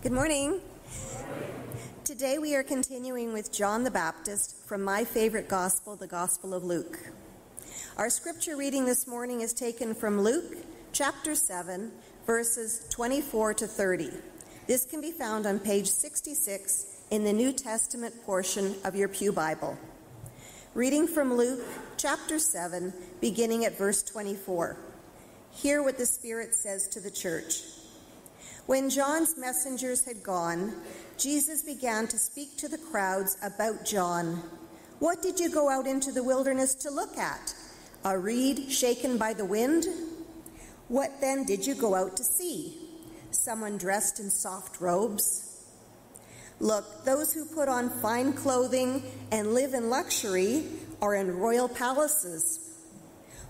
Good morning. Today we are continuing with John the Baptist from my favorite gospel, the Gospel of Luke. Our scripture reading this morning is taken from Luke chapter 7, verses 24 to 30. This can be found on page 66 in the New Testament portion of your Pew Bible. Reading from Luke chapter 7, beginning at verse 24. Hear what the Spirit says to the church. When John's messengers had gone, Jesus began to speak to the crowds about John. What did you go out into the wilderness to look at? A reed shaken by the wind? What then did you go out to see? Someone dressed in soft robes? Look, those who put on fine clothing and live in luxury are in royal palaces.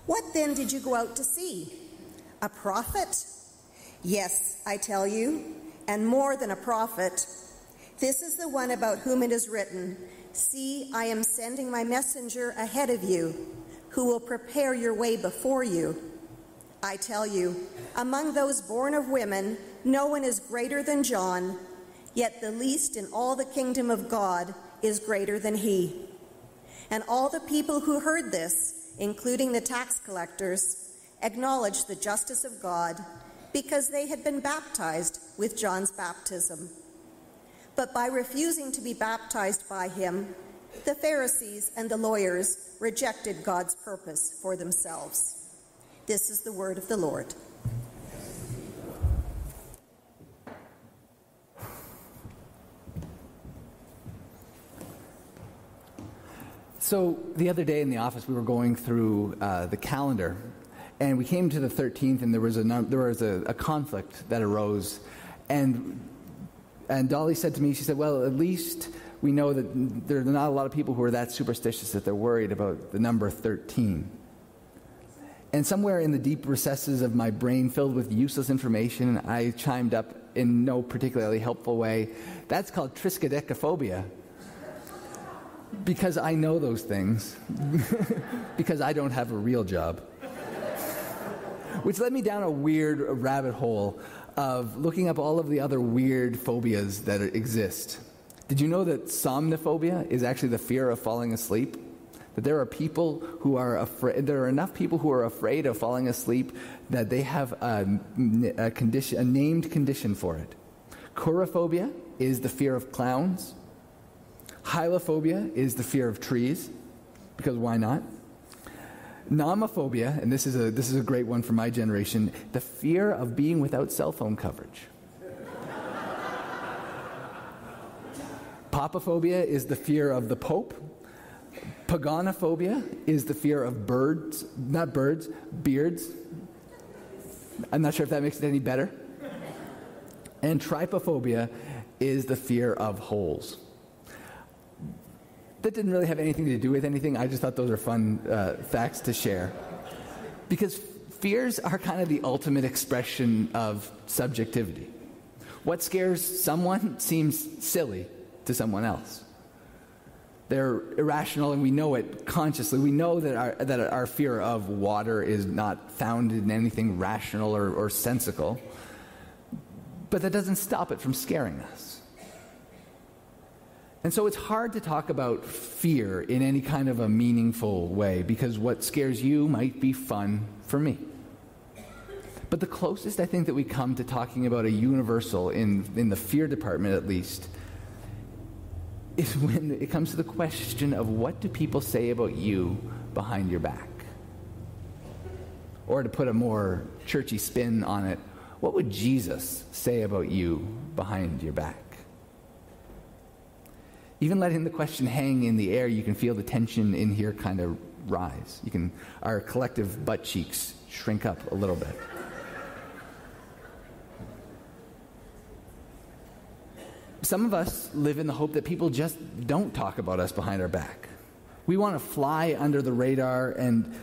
What then did you go out to see? A prophet? Yes, I tell you, and more than a prophet. This is the one about whom it is written, "See, I am sending my messenger ahead of you, who will prepare your way before you." I tell you, among those born of women, no one is greater than John, yet the least in all the kingdom of God is greater than he. And all the people who heard this, including the tax collectors, acknowledged the justice of God because they had been baptized with John's baptism. But by refusing to be baptized by him, the Pharisees and the lawyers rejected God's purpose for themselves. This is the word of the Lord. So the other day in the office, we were going through the calendar, and we came to the 13th, and there was a conflict that arose, and Dolly said to me, she said, "Well, at least we know that there are not a lot of people who are that superstitious that they're worried about the number 13." And somewhere in the deep recesses of my brain, filled with useless information, I chimed up in no particularly helpful way, "That's called triskaidekaphobia." Because I know those things. Because I don't have a real job. Which led me down a weird rabbit hole of looking up all of the other weird phobias that exist. Did you know that somnophobia is actually the fear of falling asleep? That there are people who are afraid. There are enough people who are afraid of falling asleep that they have a named condition for it. Coulrophobia is the fear of clowns. Hylophobia is the fear of trees, because why not? Nomophobia, and this is a great one for my generation, the fear of being without cell phone coverage. Papaphobia is the fear of the Pope. Paganophobia is the fear of beards. I'm not sure if that makes it any better. And trypophobia is the fear of holes. That didn't really have anything to do with anything. I just thought those are fun facts to share. Because fears are kind of the ultimate expression of subjectivity. What scares someone seems silly to someone else. They're irrational, and we know it consciously. We know that our fear of water is not founded in anything rational or sensical. But that doesn't stop it from scaring us. And so it's hard to talk about fear in any kind of a meaningful way, because what scares you might be fun for me. But the closest I think that we come to talking about a universal, in the fear department at least, is when it comes to the question of what do people say about you behind your back? Or to put a more churchy spin on it, what would Jesus say about you behind your back? Even letting the question hang in the air, you can feel the tension in here kind of rise. Our collective butt cheeks shrink up a little bit. Some of us live in the hope that people just don't talk about us behind our back. We want to fly under the radar, and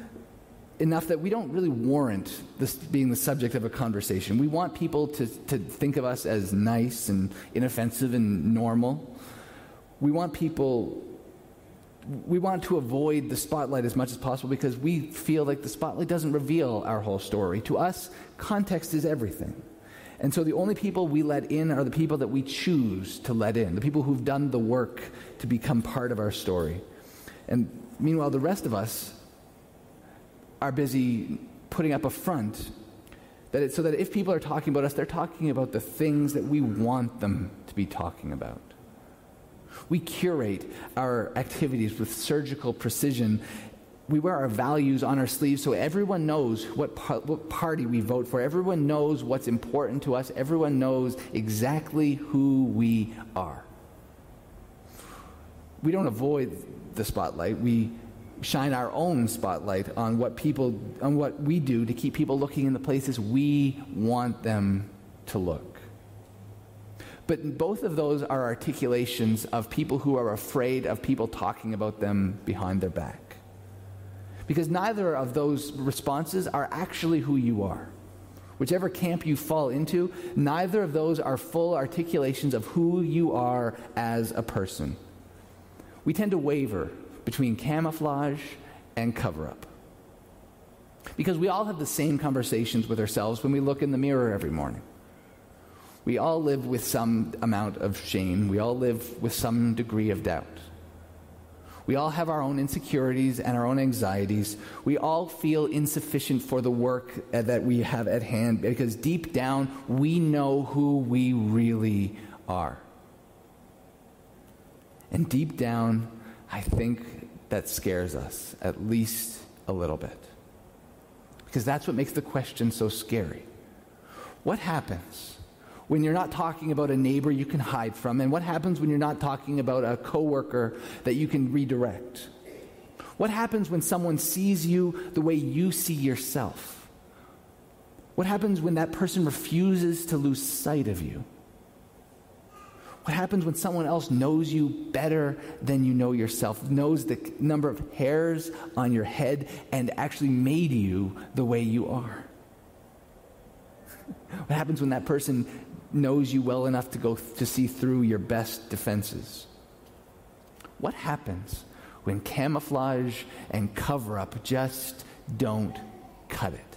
enough that we don't really warrant this being the subject of a conversation. We want people to think of us as nice and inoffensive and normal. We want people we want to avoid the spotlight as much as possible because we feel like the spotlight doesn't reveal our whole story. To us, context is everything. And so the only people we let in are the people that we choose to let in, the people who've done the work to become part of our story. And meanwhile, the rest of us are busy putting up a front so that if people are talking about us, they're talking about the things that we want them to be talking about. We curate our activities with surgical precision. We wear our values on our sleeves so everyone knows what party we vote for. Everyone knows what's important to us. Everyone knows exactly who we are. We don't avoid the spotlight. We shine our own spotlight on what we do to keep people looking in the places we want them to look. But both of those are articulations of people who are afraid of people talking about them behind their back. Because neither of those responses are actually who you are. Whichever camp you fall into, neither of those are full articulations of who you are as a person. We tend to waver between camouflage and cover-up. Because we all have the same conversations with ourselves when we look in the mirror every morning. We all live with some amount of shame. We all live with some degree of doubt. We all have our own insecurities and our own anxieties. We all feel insufficient for the work that we have at hand because deep down we know who we really are. And deep down, I think that scares us, at least a little bit. Because that's what makes the question so scary. What happens when you're not talking about a neighbor you can hide from? And what happens when you're not talking about a coworker that you can redirect? What happens when someone sees you the way you see yourself? What happens when that person refuses to lose sight of you? What happens when someone else knows you better than you know yourself, knows the number of hairs on your head, and actually made you the way you are? What happens when that person knows you well enough to see through your best defenses? What happens when camouflage and cover-up just don't cut it?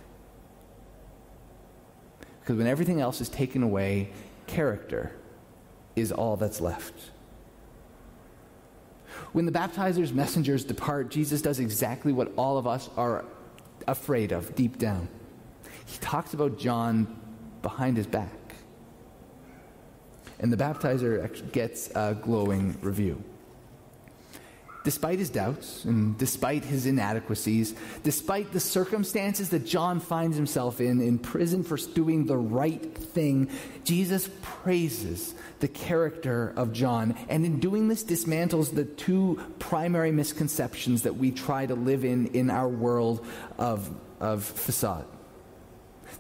Because when everything else is taken away, character is all that's left. When the baptizer's messengers depart, Jesus does exactly what all of us are afraid of deep down. He talks about John behind his back. And the baptizer actually gets a glowing review. Despite his doubts and despite his inadequacies, despite the circumstances that John finds himself in prison for doing the right thing, Jesus praises the character of John. And in doing this, dismantles the two primary misconceptions that we try to live in our world of facade.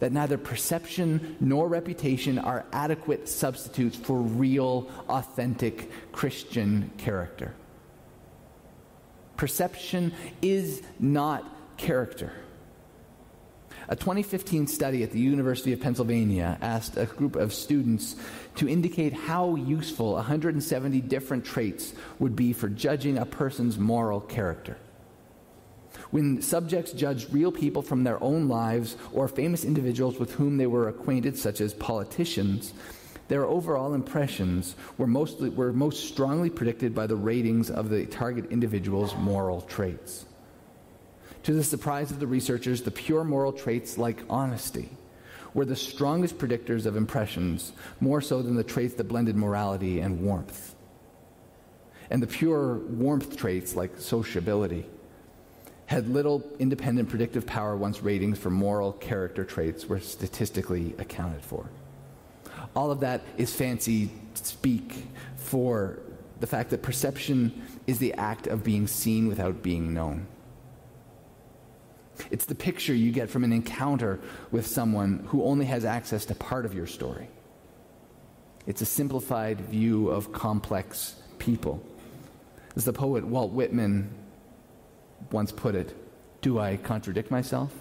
That neither perception nor reputation are adequate substitutes for real, authentic Christian character. Perception is not character. A 2015 study at the University of Pennsylvania asked a group of students to indicate how useful 170 different traits would be for judging a person's moral character. When subjects judged real people from their own lives or famous individuals with whom they were acquainted, such as politicians, their overall impressions were most strongly predicted by the ratings of the target individual's moral traits. To the surprise of the researchers, the pure moral traits like honesty were the strongest predictors of impressions, more so than the traits that blended morality and warmth. And the pure warmth traits like sociability had little independent predictive power once ratings for moral character traits were statistically accounted for. All of that is fancy speak for the fact that perception is the act of being seen without being known. It's the picture you get from an encounter with someone who only has access to part of your story. It's a simplified view of complex people. As the poet Walt Whitman once put it, "Do I contradict myself?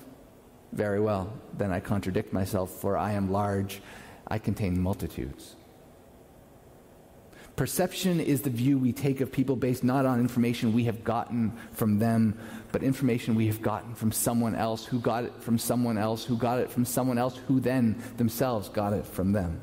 Very well, then I contradict myself, for I am large, I contain multitudes." Perception is the view we take of people based not on information we have gotten from them, but information we have gotten from someone else, who got it from someone else, who got it from someone else, who then themselves got it from them.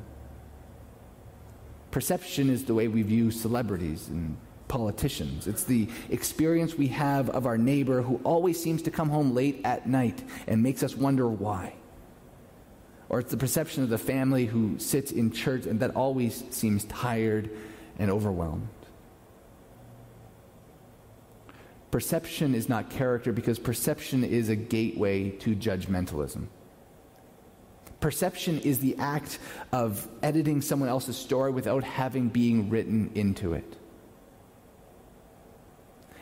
Perception is the way we view celebrities and politicians. It's the experience we have of our neighbor who always seems to come home late at night and makes us wonder why. Or it's the perception of the family who sits in church and that always seems tired and overwhelmed. Perception is not character because perception is a gateway to judgmentalism. Perception is the act of editing someone else's story without having being written into it.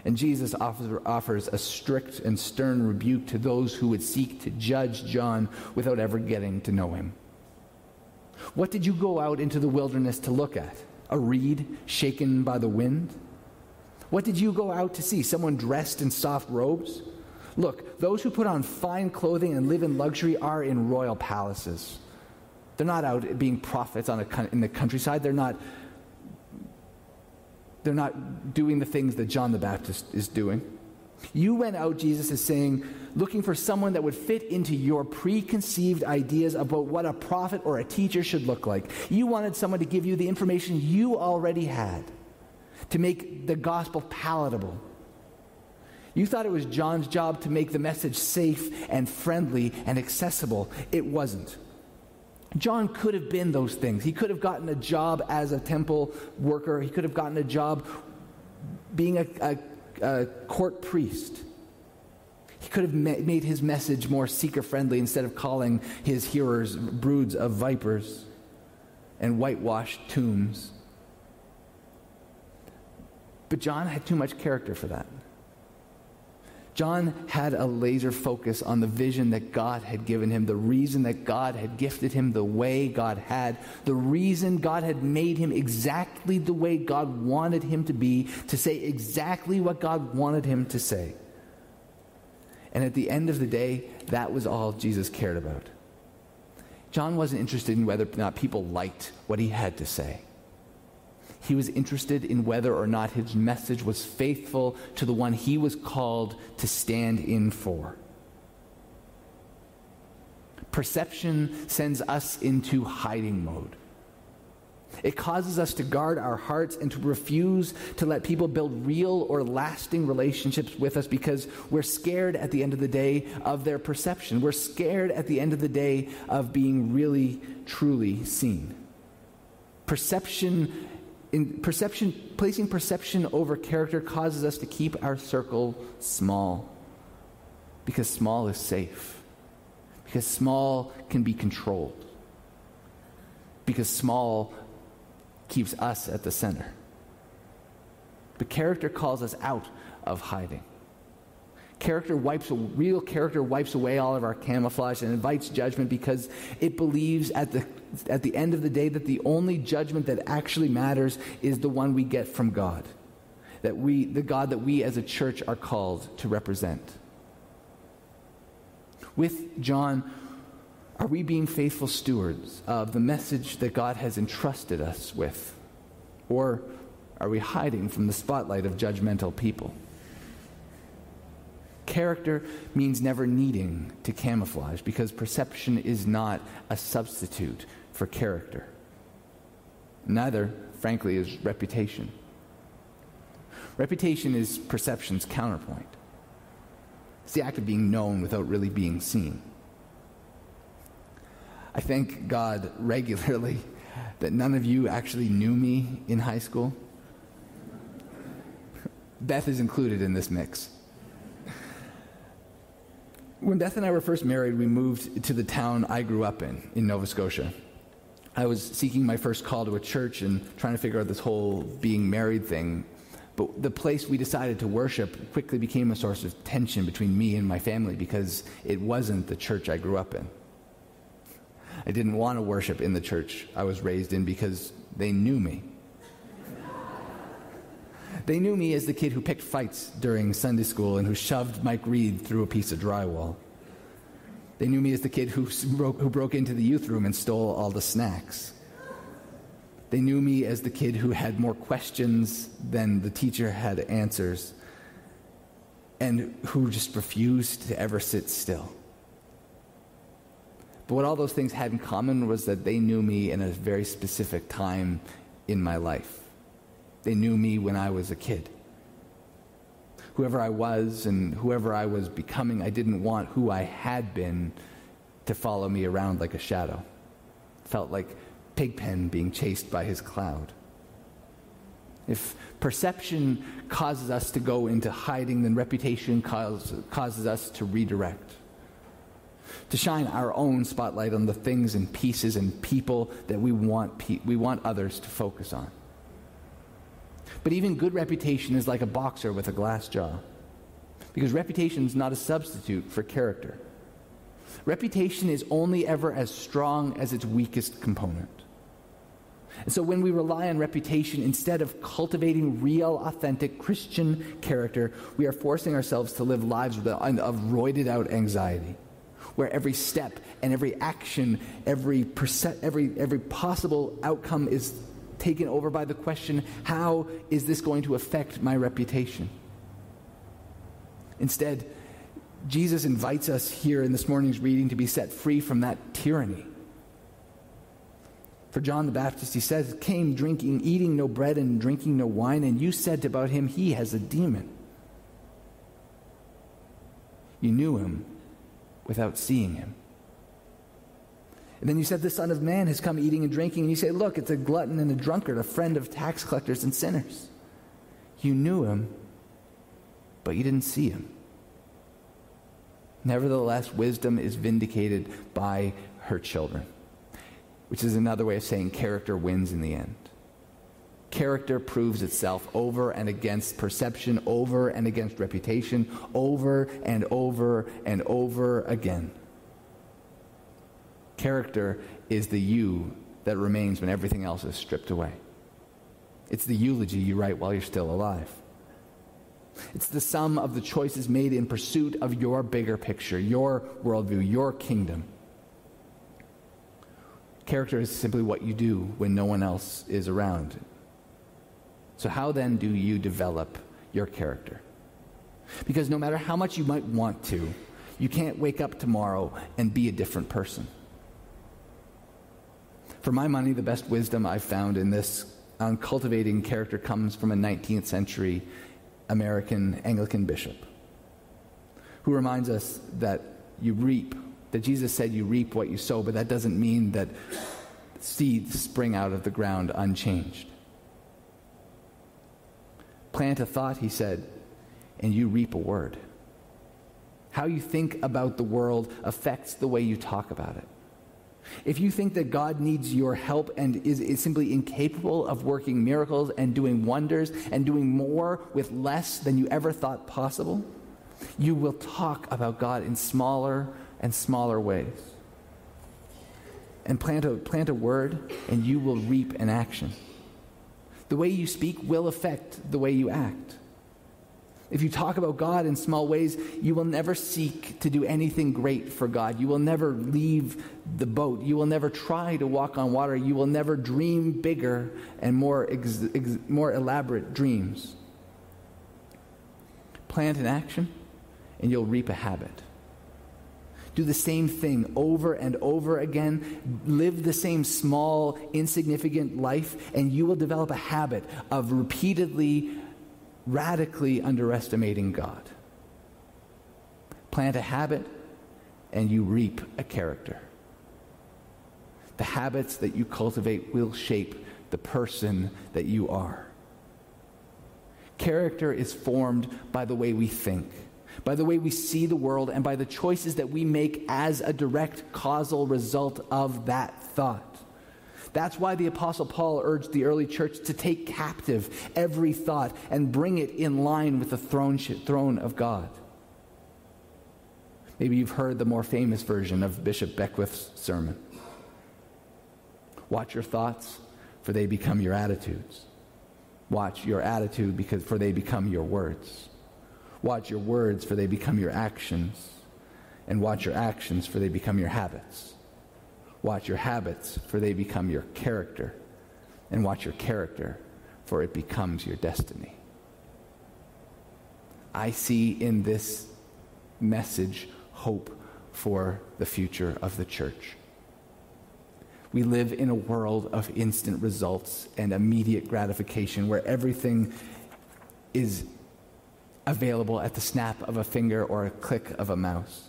And Jesus offers a strict and stern rebuke to those who would seek to judge John without ever getting to know him. What did you go out into the wilderness to look at? A reed shaken by the wind? What did you go out to see? Someone dressed in soft robes? Look, those who put on fine clothing and live in luxury are in royal palaces. They're not out being prophets in the countryside. They're not doing the things that John the Baptist is doing. You went out, Jesus is saying, looking for someone that would fit into your preconceived ideas about what a prophet or a teacher should look like. You wanted someone to give you the information you already had, to make the gospel palatable. You thought it was John's job to make the message safe and friendly and accessible. It wasn't. John could have been those things. He could have gotten a job as a temple worker. He could have gotten a job being a court priest. He could have made his message more seeker-friendly instead of calling his hearers broods of vipers and whitewashed tombs. But John had too much character for that. John had a laser focus on the vision that God had given him, the reason that God had gifted him the way God had, the reason God had made him exactly the way God wanted him to be, to say exactly what God wanted him to say. And at the end of the day, that was all Jesus cared about. John wasn't interested in whether or not people liked what he had to say. He was interested in whether or not his message was faithful to the one he was called to stand in for. Perception sends us into hiding mode. It causes us to guard our hearts and to refuse to let people build real or lasting relationships with us because we're scared at the end of the day of their perception. We're scared at the end of the day of being really, truly seen. Placing perception over character causes us to keep our circle small because small is safe, because small can be controlled, because small keeps us at the center. But character calls us out of hiding. Real character wipes away all of our camouflage and invites judgment because it believes at the end of the day that the only judgment that actually matters is the one we get from God. The God that we as a church are called to represent. With John, are we being faithful stewards of the message that God has entrusted us with? Or are we hiding from the spotlight of judgmental people? Character means never needing to camouflage because perception is not a substitute for character. Neither, frankly, is reputation. Reputation is perception's counterpoint. It's the act of being known without really being seen. I thank God regularly that none of you actually knew me in high school. Beth is included in this mix. When Beth and I were first married, we moved to the town I grew up in Nova Scotia. I was seeking my first call to a church and trying to figure out this whole being married thing. But the place we decided to worship quickly became a source of tension between me and my family because it wasn't the church I grew up in. I didn't want to worship in the church I was raised in because they knew me. They knew me as the kid who picked fights during Sunday school and who shoved Mike Reed through a piece of drywall. They knew me as the kid who broke into the youth room and stole all the snacks. They knew me as the kid who had more questions than the teacher had answers, and who just refused to ever sit still. But what all those things had in common was that they knew me in a very specific time in my life. They knew me when I was a kid. Whoever I was and whoever I was becoming, I didn't want who I had been to follow me around like a shadow. Felt like Pigpen being chased by his cloud. If perception causes us to go into hiding, then reputation causes us to redirect. To shine our own spotlight on the things and pieces and people that we want others to focus on. But even good reputation is like a boxer with a glass jaw, because reputation is not a substitute for character. Reputation is only ever as strong as its weakest component. And so when we rely on reputation instead of cultivating real, authentic Christian character, we are forcing ourselves to live lives of roided out anxiety, where every step and every action, every possible outcome is taken over by the question, how is this going to affect my reputation? Instead, Jesus invites us here in this morning's reading to be set free from that tyranny. For John the Baptist, he says, came drinking, eating no bread and drinking no wine, and you said about him, he has a demon. You knew him without seeing him. And then you said, the Son of Man has come eating and drinking, and you say, look, it's a glutton and a drunkard, a friend of tax collectors and sinners. You knew him, but you didn't see him. Nevertheless, wisdom is vindicated by her children, which is another way of saying character wins in the end. Character proves itself over and against perception, over and against reputation, over and over and over again. Character is the you that remains when everything else is stripped away. It's the eulogy you write while you're still alive. It's the sum of the choices made in pursuit of your bigger picture, your worldview, your kingdom. Character is simply what you do when no one else is around. So how then do you develop your character? Because no matter how much you might want to, you can't wake up tomorrow and be a different person. For my money, the best wisdom I've found in this on cultivating character comes from a 19th century American Anglican bishop who reminds us that you reap, that Jesus said you reap what you sow, but that doesn't mean that seeds spring out of the ground unchanged. Plant a thought, he said, and you reap a word. How you think about the world affects the way you talk about it. If you think that God needs your help and is simply incapable of working miracles and doing wonders and doing more with less than you ever thought possible, you will talk about God in smaller and smaller ways. And plant a word, and you will reap an action. The way you speak will affect the way you act. If you talk about God in small ways, you will never seek to do anything great for God. You will never leave the boat. You will never try to walk on water. You will never dream bigger and more elaborate dreams. Plant an action, and you'll reap a habit. Do the same thing over and over again. Live the same small, insignificant life, and you will develop a habit of repeatedly, radically underestimating God. Plant a habit, and you reap a character. The habits that you cultivate will shape the person that you are. Character is formed by the way we think, by the way we see the world, and by the choices that we make as a direct causal result of that thought. That's why the Apostle Paul urged the early church to take captive every thought and bring it in line with the throne of God. Maybe you've heard the more famous version of Bishop Beckwith's sermon. Watch your thoughts, for they become your attitudes. Watch your attitude, for they become your words. Watch your words, for they become your actions. And watch your actions, for they become your habits. Watch your habits, for they become your character. and watch your character, for it becomes your destiny. I see in this message hope for the future of the church. We live in a world of instant results and immediate gratification where everything is available at the snap of a finger or a click of a mouse,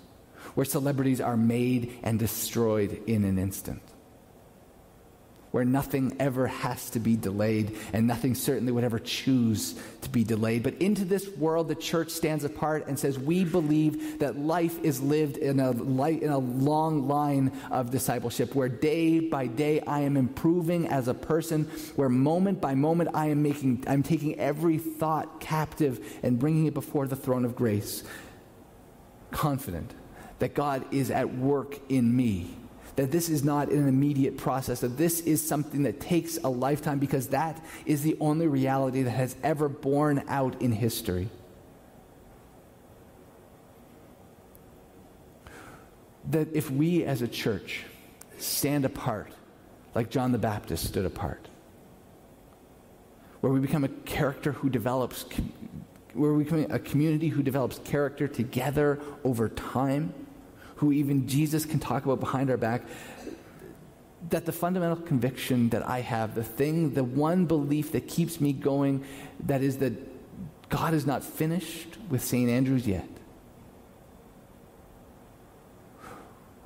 where celebrities are made and destroyed in an instant, where nothing ever has to be delayed and nothing certainly would ever choose to be delayed. But into this world, the church stands apart and says, we believe that life is lived in a long line of discipleship, where day by day I am improving as a person, where moment by moment I'm taking every thought captive and bringing it before the throne of grace, confident that God is at work in me, that this is not an immediate process, that this is something that takes a lifetime, because that is the only reality that has ever borne out in history. That if we as a church stand apart, like John the Baptist stood apart, where we become a character who develops, where we become a community who develops character together over time, who even Jesus can talk about behind our back, that the fundamental conviction that I have, the one belief that keeps me going, that is that God is not finished with St. Andrews yet,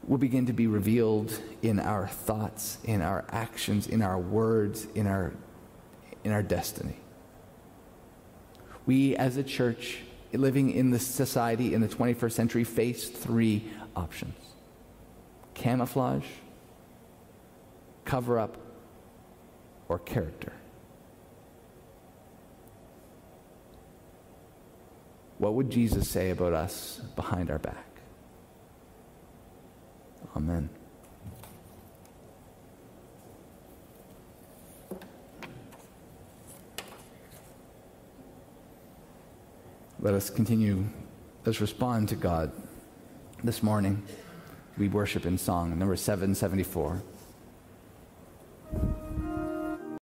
will begin to be revealed in our thoughts, in our actions, in our words, in our destiny. We as a church living in this society in the 21st century face three options: camouflage, cover up, or character. What would Jesus say about us behind our back? Amen. Let us continue. Let's respond to God. This morning, we worship in song, number 774.